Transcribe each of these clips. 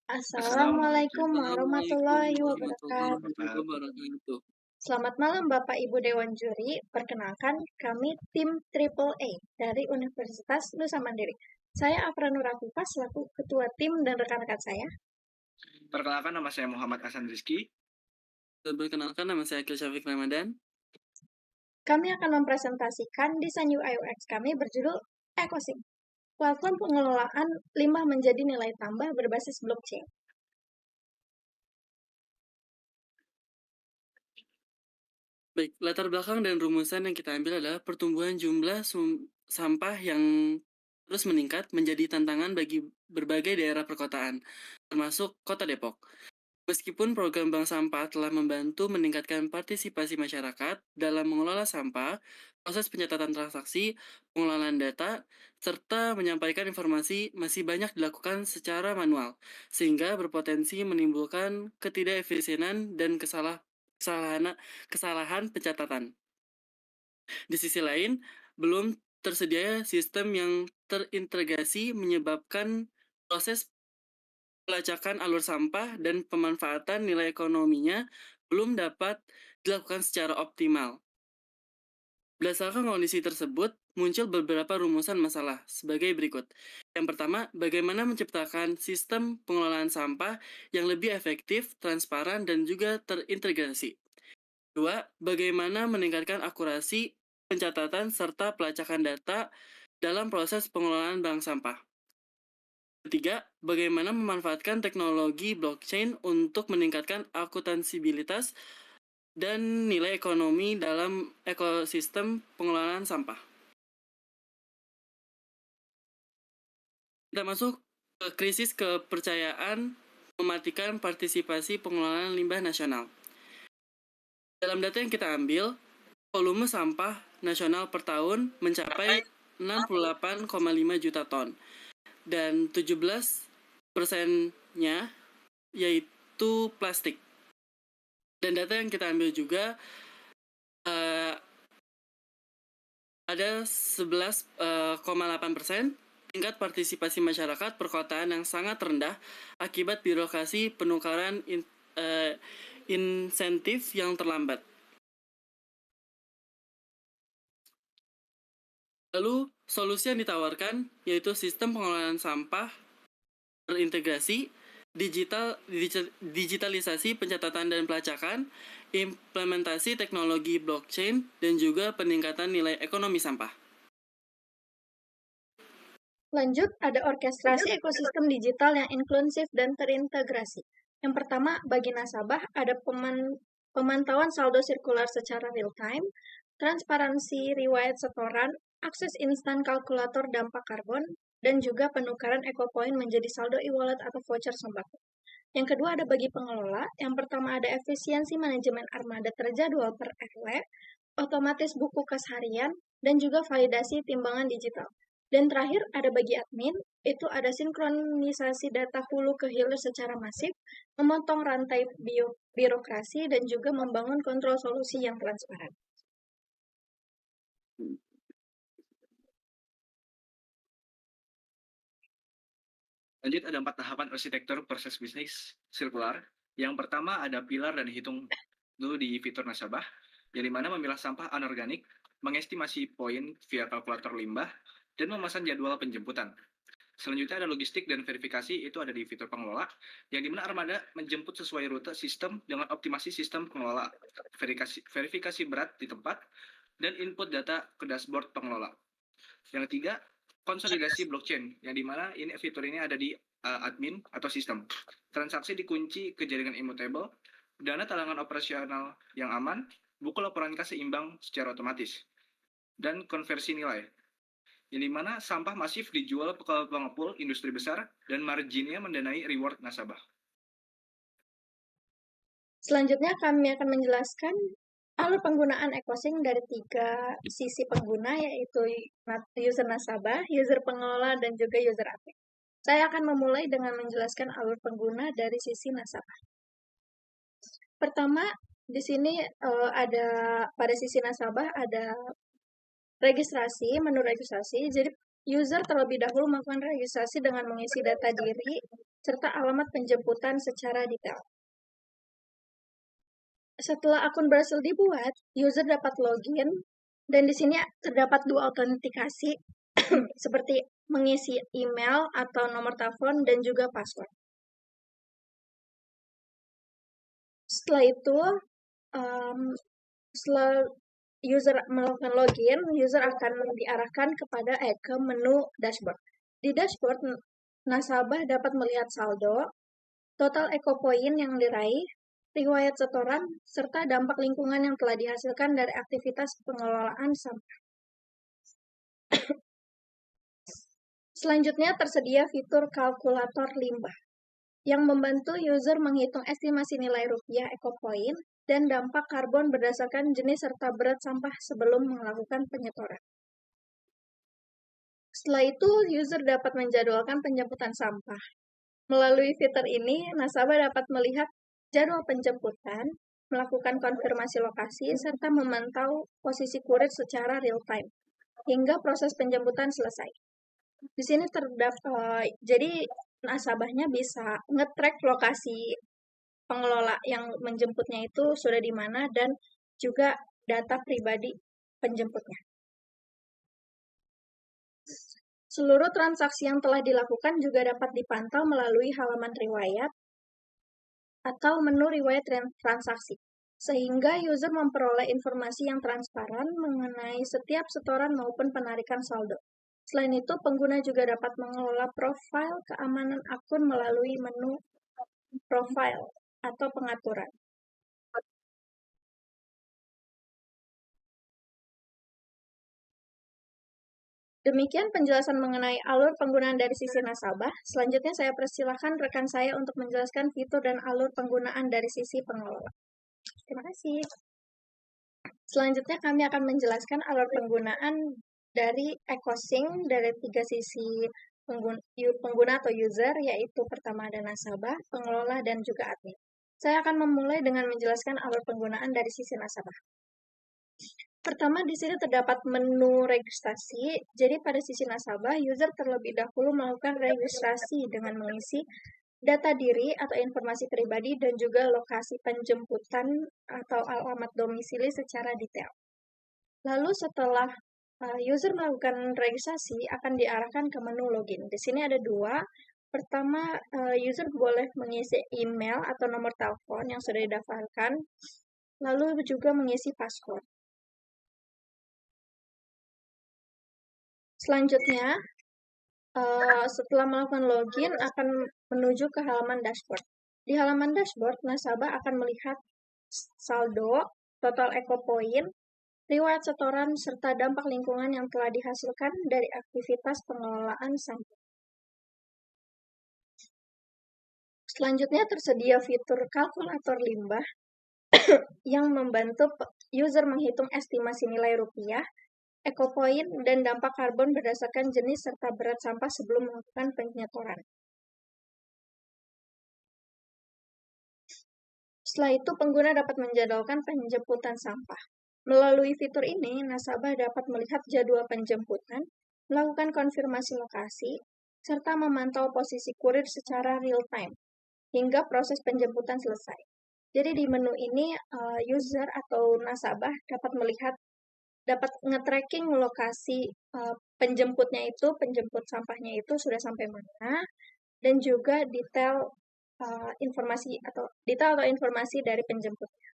Assalamualaikum warahmatullahi Assalamualaikum wabarakatuh. warahmatullahi wabarakatuh. Selamat malam Bapak Ibu Dewan Juri. Perkenalkan, kami tim Triple A dari Universitas Nusa Mandiri. Saya Afra Nurafifa selaku ketua tim dan rekan-rekan saya. Perkenalkan, nama saya Muhammad Hasan Rizky. Perkenalkan, nama saya Akil Syafiq Ramadan. Kami akan mempresentasikan desain UI UX kami berjudul EcoSync, platform pengelolaan limbah menjadi nilai tambah berbasis blockchain. Baik, latar belakang dan rumusan yang kita ambil adalah pertumbuhan jumlah sampah yang terus meningkat menjadi tantangan bagi berbagai daerah perkotaan, termasuk Kota Depok. Meskipun program Bank Sampah telah membantu meningkatkan partisipasi masyarakat dalam mengelola sampah, proses pencatatan transaksi, pengelolaan data, serta menyampaikan informasi masih banyak dilakukan secara manual, sehingga berpotensi menimbulkan ketidakefisienan dan kesalahan pencatatan. Di sisi lain, belum tersedia sistem yang terintegrasi menyebabkan proses pelacakan alur sampah dan pemanfaatan nilai ekonominya belum dapat dilakukan secara optimal. Berdasarkan kondisi tersebut, muncul beberapa rumusan masalah sebagai berikut. Yang pertama, bagaimana menciptakan sistem pengelolaan sampah yang lebih efektif, transparan, dan juga terintegrasi. Dua, bagaimana meningkatkan akurasi pencatatan serta pelacakan data dalam proses pengelolaan bank sampah. Ketiga, bagaimana memanfaatkan teknologi blockchain untuk meningkatkan akuntansibilitas dan nilai ekonomi dalam ekosistem pengelolaan sampah. Kita masuk ke krisis kepercayaan mematikan partisipasi pengelolaan limbah nasional. Dalam data yang kita ambil, volume sampah nasional per tahun mencapai 68,5 juta ton. Dan 17%-nya yaitu plastik. Dan data yang kita ambil juga ada 11,8% tingkat partisipasi masyarakat perkotaan yang sangat rendah akibat birokrasi penukaran insentif yang terlambat. Lalu, solusi yang ditawarkan yaitu sistem pengelolaan sampah terintegrasi, digitalisasi pencatatan dan pelacakan, implementasi teknologi blockchain, dan juga peningkatan nilai ekonomi sampah. Lanjut, ada orkestrasi ekosistem digital yang inklusif dan terintegrasi. Yang pertama, bagi nasabah ada pemantauan saldo sirkular secara real-time, transparansi riwayat setoran, akses instan kalkulator dampak karbon, dan juga penukaran EcoPoint menjadi saldo e-wallet atau voucher sembako. Yang kedua ada bagi pengelola, yang pertama ada efisiensi manajemen armada terjadwal per RW, otomatis buku kas harian, dan juga validasi timbangan digital. Dan terakhir ada bagi admin, itu ada sinkronisasi data hulu ke hilir secara masif, memotong rantai birokrasi, dan juga membangun kontrol solusi yang transparan. Lanjut, ada 4 tahapan arsitektur proses bisnis sirkular. Yang pertama ada pilar dan hitung dulu di fitur nasabah, yang dimana memilah sampah anorganik, mengestimasi poin via kalkulator limbah, dan memesan jadwal penjemputan. Selanjutnya ada logistik dan verifikasi, itu ada di fitur pengelola, yang dimana armada menjemput sesuai rute sistem dengan optimasi sistem pengelola, verifikasi berat di tempat, dan input data ke dashboard pengelola. Yang ketiga, konsolidasi blockchain, yang dimana fitur ini ada di admin atau sistem. Transaksi dikunci ke jaringan immutable, dana talangan operasional yang aman, buku laporan kas seimbang secara otomatis, dan konversi nilai, yang dimana sampah masif dijual ke pengepul industri besar dan marginnya mendanai reward nasabah. Selanjutnya kami akan menjelaskan alur penggunaan EcoSync dari 3 sisi pengguna, yaitu user nasabah, user pengelola, dan juga user admin. Saya akan memulai dengan menjelaskan alur pengguna dari sisi nasabah. Pertama, di sini ada pada sisi nasabah ada registrasi, menu registrasi. Jadi user terlebih dahulu melakukan registrasi dengan mengisi data diri serta alamat penjemputan secara detail. Setelah akun berhasil dibuat, user dapat login, dan di sini terdapat 2 autentikasi, seperti mengisi email atau nomor telepon dan juga password. Setelah itu, setelah user melakukan login, user akan diarahkan ke menu dashboard. Di dashboard, nasabah dapat melihat saldo, total eco point yang diraih, riwayat setoran, serta dampak lingkungan yang telah dihasilkan dari aktivitas pengelolaan sampah. Selanjutnya tersedia fitur kalkulator limbah yang membantu user menghitung estimasi nilai rupiah eco point dan dampak karbon berdasarkan jenis serta berat sampah sebelum melakukan penyetoran. Setelah itu, user dapat menjadwalkan penjemputan sampah. Melalui fitur ini, nasabah dapat melihat jadwal penjemputan, melakukan konfirmasi lokasi, serta memantau posisi kurir secara real-time, hingga proses penjemputan selesai. Di sini jadi nasabahnya bisa nge-track lokasi pengelola yang menjemputnya itu sudah di mana dan juga data pribadi penjemputnya. Seluruh transaksi yang telah dilakukan juga dapat dipantau melalui halaman riwayat atau menu riwayat transaksi, sehingga user memperoleh informasi yang transparan mengenai setiap setoran maupun penarikan saldo. Selain itu, pengguna juga dapat mengelola profil keamanan akun melalui menu profile atau pengaturan. Demikian penjelasan mengenai alur penggunaan dari sisi nasabah. Selanjutnya saya persilakan rekan saya untuk menjelaskan fitur dan alur penggunaan dari sisi pengelola. Terima kasih. Selanjutnya kami akan menjelaskan alur penggunaan dari EcoSync dari 3 sisi pengguna atau user, yaitu pertama ada nasabah, pengelola, dan juga admin. Saya akan memulai dengan menjelaskan alur penggunaan dari sisi nasabah. Pertama, di sini terdapat menu registrasi. Jadi pada sisi nasabah, user terlebih dahulu melakukan registrasi dengan mengisi data diri atau informasi pribadi dan juga lokasi penjemputan atau alamat domisili secara detail. Lalu setelah user melakukan registrasi, akan diarahkan ke menu login. Di sini ada 2. Pertama, user boleh mengisi email atau nomor telepon yang sudah didaftarkan, lalu juga mengisi password. Selanjutnya, setelah melakukan login, akan menuju ke halaman dashboard. Di halaman dashboard, nasabah akan melihat saldo, total eco point, riwayat setoran, serta dampak lingkungan yang telah dihasilkan dari aktivitas pengelolaan sampah. Selanjutnya tersedia fitur kalkulator limbah yang membantu user menghitung estimasi nilai rupiah, eco point, dan dampak karbon berdasarkan jenis serta berat sampah sebelum melakukan penyetoran. Setelah itu, pengguna dapat menjadwalkan penjemputan sampah. Melalui fitur ini, nasabah dapat melihat jadwal penjemputan, melakukan konfirmasi lokasi, serta memantau posisi kurir secara real-time, hingga proses penjemputan selesai. Jadi di menu ini, user atau nasabah dapat nge-tracking lokasi penjemputnya itu, penjemput sampahnya itu sudah sampai mana, dan juga detail informasi dari penjemputnya.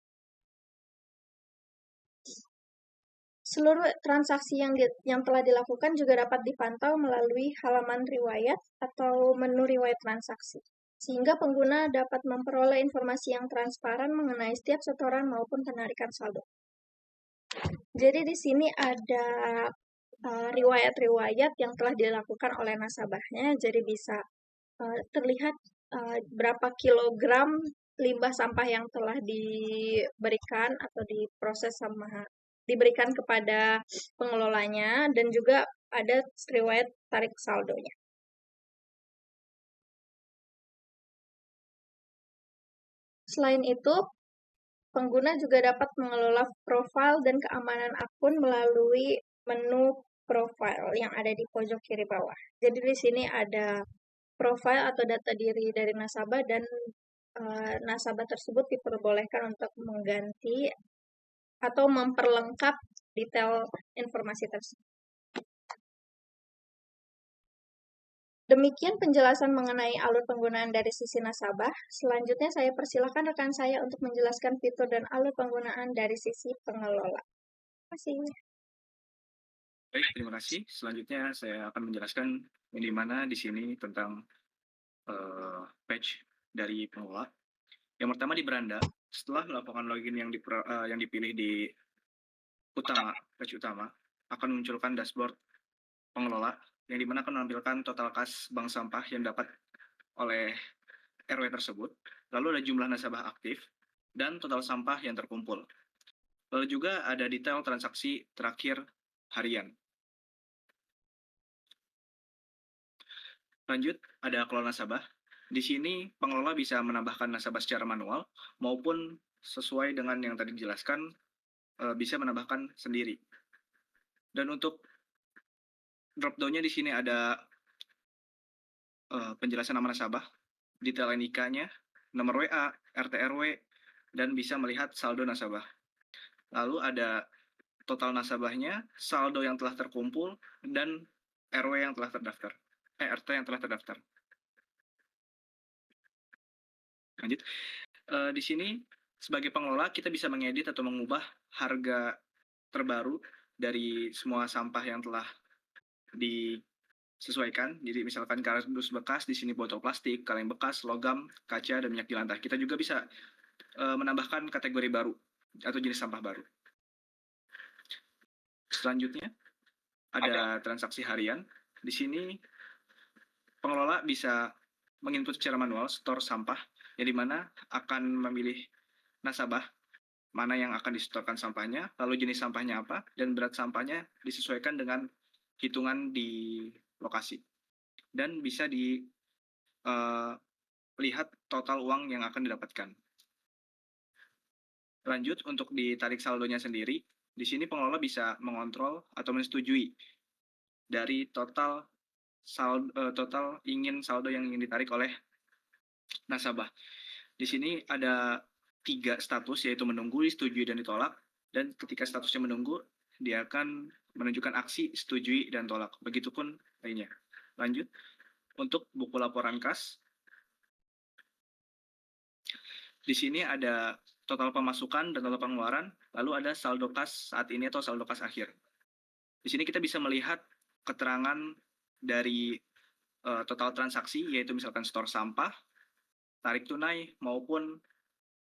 Seluruh transaksi yang telah dilakukan juga dapat dipantau melalui halaman riwayat atau menu riwayat transaksi, sehingga pengguna dapat memperoleh informasi yang transparan mengenai setiap setoran maupun penarikan saldo. Jadi di sini ada riwayat-riwayat yang telah dilakukan oleh nasabahnya, jadi bisa terlihat berapa kilogram limbah sampah yang telah diberikan atau diberikan kepada pengelolanya, dan juga ada riwayat tarik saldonya. Selain itu, pengguna juga dapat mengelola profil dan keamanan akun melalui menu profile yang ada di pojok kiri bawah. Jadi di sini ada profil atau data diri dari nasabah dan nasabah tersebut diperbolehkan untuk mengganti atau memperlengkap detail informasi tersebut. Demikian penjelasan mengenai alur penggunaan dari sisi nasabah. Selanjutnya saya persilakan rekan saya untuk menjelaskan fitur dan alur penggunaan dari sisi pengelola. Terima kasih. Baik, terima kasih. Selanjutnya saya akan menjelaskan di mana di sini tentang page dari pengelola. Yang pertama di beranda, setelah melakukan login yang dipilih di page utama, akan munculkan dashboard pengelola yang dimana akan menampilkan total kas bank sampah yang dapat oleh RW tersebut, lalu ada jumlah nasabah aktif, dan total sampah yang terkumpul. Lalu juga ada detail transaksi terakhir harian. Lanjut, ada kelola nasabah. Di sini pengelola bisa menambahkan nasabah secara manual maupun sesuai dengan yang tadi dijelaskan, bisa menambahkan sendiri. Dan untuk drop-down-nya di sini ada penjelasan nama nasabah, detail NIK-nya, nomor WA, RT RW, dan bisa melihat saldo nasabah. Lalu ada total nasabahnya, saldo yang telah terkumpul, dan RW yang telah terdaftar. RT yang telah terdaftar. Lanjut. Di sini sebagai pengelola kita bisa mengedit atau mengubah harga terbaru dari semua sampah yang telah disesuaikan. Jadi misalkan kardus bekas, di sini botol plastik, kaleng bekas, logam, kaca, dan minyak di lantai. Kita juga bisa menambahkan kategori baru atau jenis sampah baru. Selanjutnya ada transaksi harian. Di sini pengelola bisa menginput secara manual store sampah, yang dimana akan memilih nasabah mana yang akan disetorkan sampahnya, lalu jenis sampahnya apa, dan berat sampahnya disesuaikan dengan hitungan di lokasi. Dan bisa dilihat total uang yang akan didapatkan. Lanjut, untuk ditarik saldonya sendiri, di sini pengelola bisa mengontrol atau menyetujui dari total saldo yang ingin ditarik oleh nasabah. Di sini ada 3 status, yaitu menunggu, disetujui, dan ditolak. Dan ketika statusnya menunggu, dia akan menunjukkan aksi setujui dan tolak. Begitupun lainnya. Lanjut, untuk buku laporan kas. Di sini ada total pemasukan dan total pengeluaran, lalu ada saldo kas saat ini atau saldo kas akhir. Di sini kita bisa melihat keterangan dari total transaksi, yaitu misalkan store sampah, tarik tunai, maupun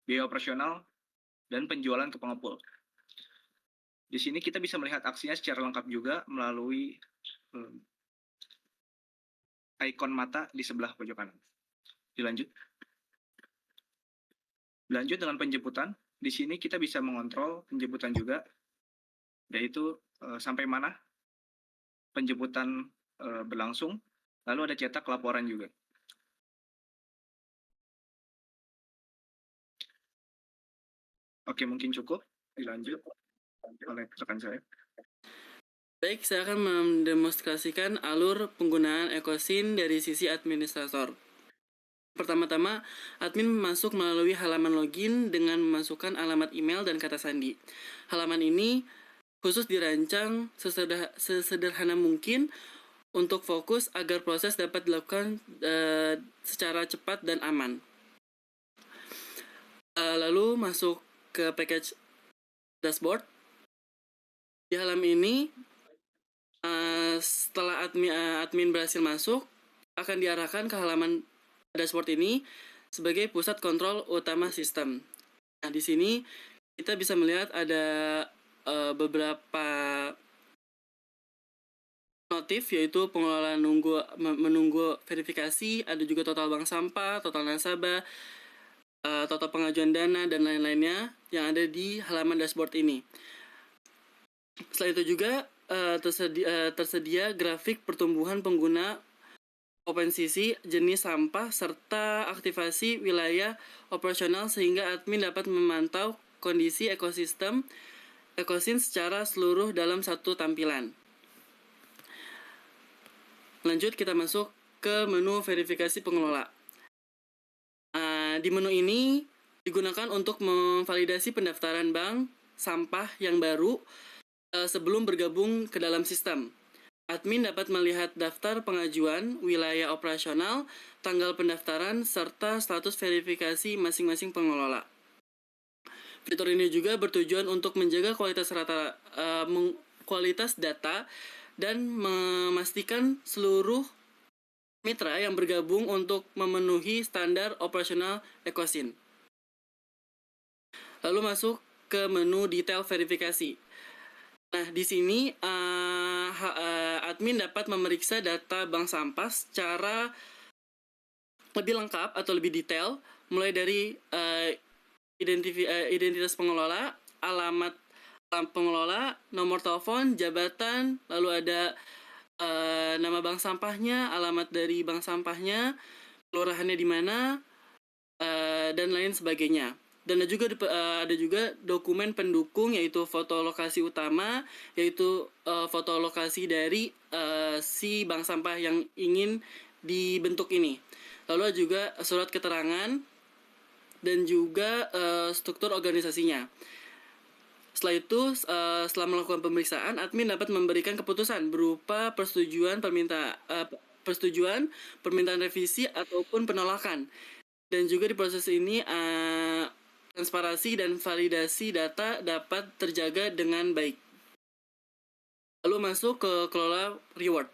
biaya operasional, dan penjualan ke pengepul. Di sini kita bisa melihat aksinya secara lengkap juga melalui ikon mata di sebelah pojok kanan. Dilanjut dengan penjemputan. Di sini kita bisa mengontrol penjemputan juga, yaitu sampai mana penjemputan berlangsung, lalu ada cetak laporan juga. Oke, mungkin cukup. Dilanjut oleh rekan saya. Baik, saya akan mendemonstrasikan alur penggunaan EcoSyn dari sisi administrator. Pertama-tama, admin masuk melalui halaman login dengan memasukkan alamat email dan kata sandi. Halaman ini khusus dirancang sesederhana mungkin untuk fokus agar proses dapat dilakukan secara cepat dan aman. Lalu masuk ke package dashboard. Di halaman ini, setelah admin berhasil masuk, akan diarahkan ke halaman dashboard ini sebagai pusat kontrol utama sistem. Nah, di sini kita bisa melihat ada beberapa notif, yaitu pengelola menunggu verifikasi, ada juga total bank sampah, total nasabah, total pengajuan dana, dan lain-lainnya yang ada di halaman dashboard ini. Selain itu juga tersedia grafik pertumbuhan pengguna OpenCC, jenis sampah, serta aktivasi wilayah operasional sehingga admin dapat memantau kondisi ekosistem EcoSyn secara seluruh dalam satu tampilan. Lanjut, kita masuk ke menu verifikasi pengelola. Di menu ini digunakan untuk memvalidasi pendaftaran bank sampah yang baru sebelum bergabung ke dalam sistem. Admin dapat melihat daftar pengajuan, wilayah operasional, tanggal pendaftaran, serta status verifikasi masing-masing pengelola. Fitur ini juga bertujuan untuk menjaga kualitas data dan memastikan seluruh mitra yang bergabung untuk memenuhi standar operasional Ecosin. Lalu masuk ke menu detail verifikasi. Nah, di sini admin dapat memeriksa data bank sampah secara lebih lengkap atau lebih detail, mulai dari identitas pengelola, alamat pengelola, nomor telepon, jabatan, lalu ada nama bank sampahnya, alamat dari bank sampahnya, kelurahannya di mana, dan lain sebagainya. Dan ada juga dokumen pendukung, yaitu foto lokasi utama, yaitu foto lokasi dari si bank sampah yang ingin dibentuk ini. Lalu juga surat keterangan dan juga struktur organisasinya. Setelah itu, setelah melakukan pemeriksaan, admin dapat memberikan keputusan berupa persetujuan permintaan revisi ataupun penolakan. Dan juga di proses ini transparansi dan validasi data dapat terjaga dengan baik. Lalu masuk ke kelola reward.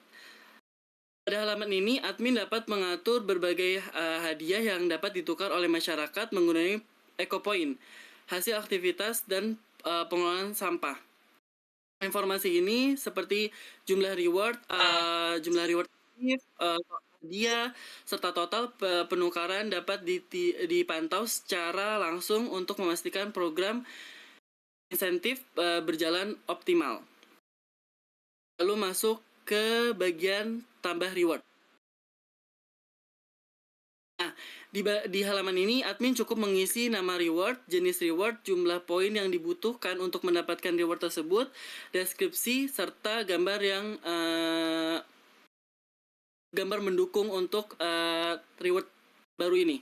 Pada halaman ini, admin dapat mengatur berbagai hadiah yang dapat ditukar oleh masyarakat menggunakan EcoPoint, hasil aktivitas dan pengelolaan sampah. Informasi ini seperti jumlah reward hadiah, serta total penukaran dapat dipantau secara langsung untuk memastikan program insentif berjalan optimal. Lalu masuk ke bagian tambah reward. Nah, di halaman ini admin cukup mengisi nama reward, jenis reward, jumlah poin yang dibutuhkan untuk mendapatkan reward tersebut, deskripsi, serta gambar yang gambar mendukung untuk reward baru ini.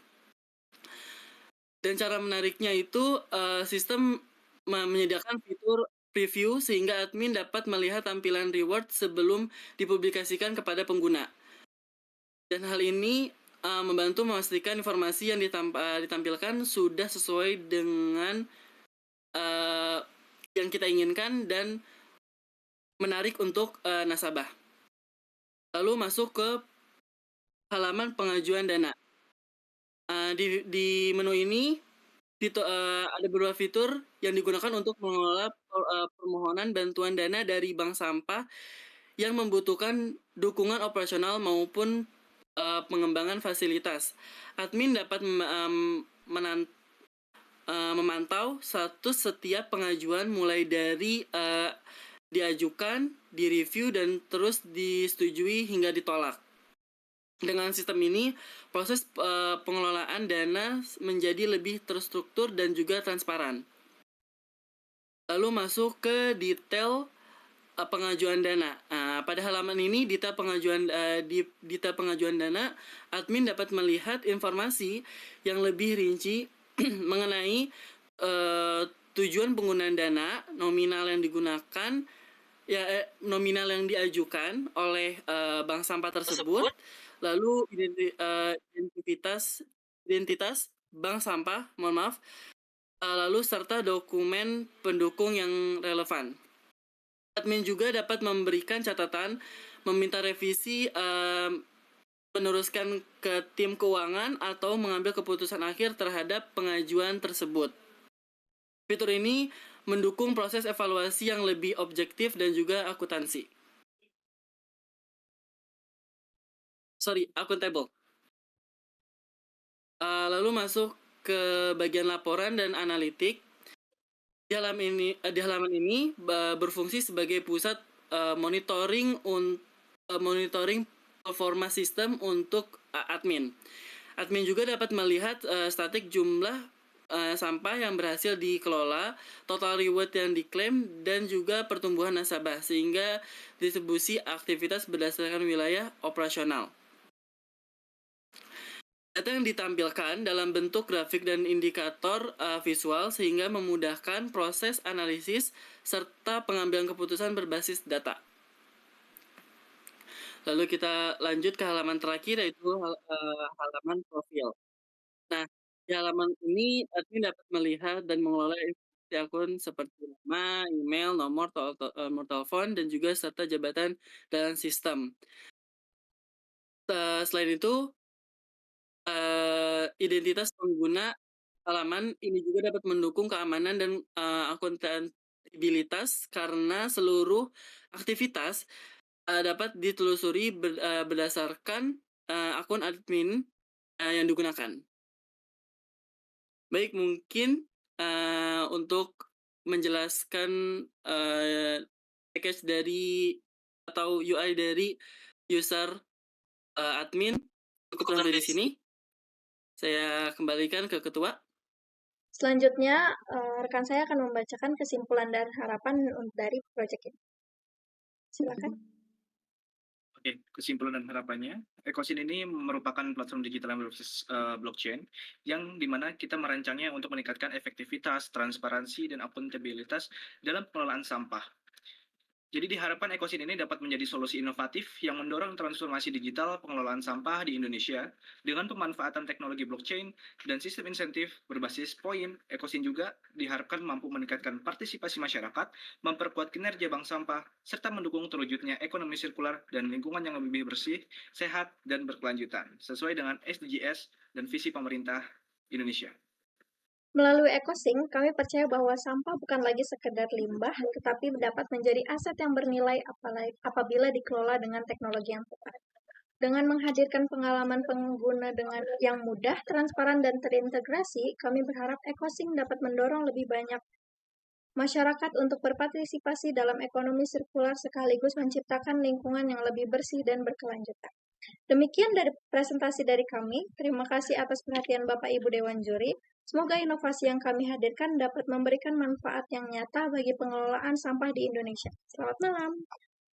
Dan cara menariknya itu sistem menyediakan fitur preview sehingga admin dapat melihat tampilan reward sebelum dipublikasikan kepada pengguna. Dan hal ini membantu memastikan informasi yang ditampilkan sudah sesuai dengan yang kita inginkan dan menarik untuk nasabah. Lalu masuk ke halaman pengajuan dana. Di menu ini ada beberapa fitur yang digunakan untuk mengelola permohonan bantuan dana dari bank sampah yang membutuhkan dukungan operasional maupun pengembangan fasilitas. Admin dapat memantau status setiap pengajuan mulai dari diajukan, direview, dan terus disetujui hingga ditolak. Dengan sistem ini, proses pengelolaan dana menjadi lebih terstruktur dan juga transparan. Lalu masuk ke detail pengajuan dana. Pada halaman ini, detail pengajuan dana, admin dapat melihat informasi yang lebih rinci mengenai tujuan penggunaan dana, nominal yang digunakan, nominal yang diajukan oleh bank sampah tersebut, lalu identitas bank sampah, lalu serta dokumen pendukung yang relevan. Admin juga dapat memberikan catatan, meminta revisi, meneruskan ke tim keuangan, atau mengambil keputusan akhir terhadap pengajuan tersebut. Fitur ini mendukung proses evaluasi yang lebih objektif dan juga akuntansi. Akuntabel. Lalu masuk ke bagian laporan dan analitik. Di halaman ini berfungsi sebagai pusat monitoring performa sistem untuk admin. Admin juga dapat melihat statik jumlah sampah yang berhasil dikelola, total reward yang diklaim, dan juga pertumbuhan nasabah, sehingga distribusi aktivitas berdasarkan wilayah operasional. Data yang ditampilkan dalam bentuk grafik dan indikator visual sehingga memudahkan proses analisis serta pengambilan keputusan berbasis data. Lalu kita lanjut ke halaman terakhir, yaitu halaman profil. Nah, di halaman ini admin dapat melihat dan mengelola informasi akun seperti nama, email, nomor telepon, dan juga serta jabatan dalam sistem. Selain itu, identitas pengguna halaman ini juga dapat mendukung keamanan dan akuntabilitas karena seluruh aktivitas dapat ditelusuri berdasarkan akun admin yang digunakan. Baik, mungkin untuk menjelaskan package dari atau UI dari user admin cukup sampai di sini. Saya kembalikan ke ketua. Selanjutnya, rekan saya akan membacakan kesimpulan dan harapan dari proyek ini. Silakan. Oke, kesimpulan dan harapannya, Ecosin ini merupakan platform digital yang berbasis blockchain, yang dimana kita merancangnya untuk meningkatkan efektivitas, transparansi, dan akuntabilitas dalam pengelolaan sampah. Jadi diharapkan Ecosin ini dapat menjadi solusi inovatif yang mendorong transformasi digital pengelolaan sampah di Indonesia dengan pemanfaatan teknologi blockchain dan sistem insentif berbasis poin. Ecosin juga diharapkan mampu meningkatkan partisipasi masyarakat, memperkuat kinerja bank sampah, serta mendukung terwujudnya ekonomi sirkular dan lingkungan yang lebih bersih, sehat, dan berkelanjutan, sesuai dengan SDGs dan visi pemerintah Indonesia. Melalui EcoSync, kami percaya bahwa sampah bukan lagi sekedar limbah, tetapi dapat menjadi aset yang bernilai apabila dikelola dengan teknologi yang tepat. Dengan menghadirkan pengalaman pengguna yang mudah, transparan, dan terintegrasi, kami berharap EcoSync dapat mendorong lebih banyak masyarakat untuk berpartisipasi dalam ekonomi sirkular sekaligus menciptakan lingkungan yang lebih bersih dan berkelanjutan. Demikian dari presentasi dari kami. Terima kasih atas perhatian Bapak Ibu Dewan Juri. Semoga inovasi yang kami hadirkan dapat memberikan manfaat yang nyata bagi pengelolaan sampah di Indonesia. Selamat malam.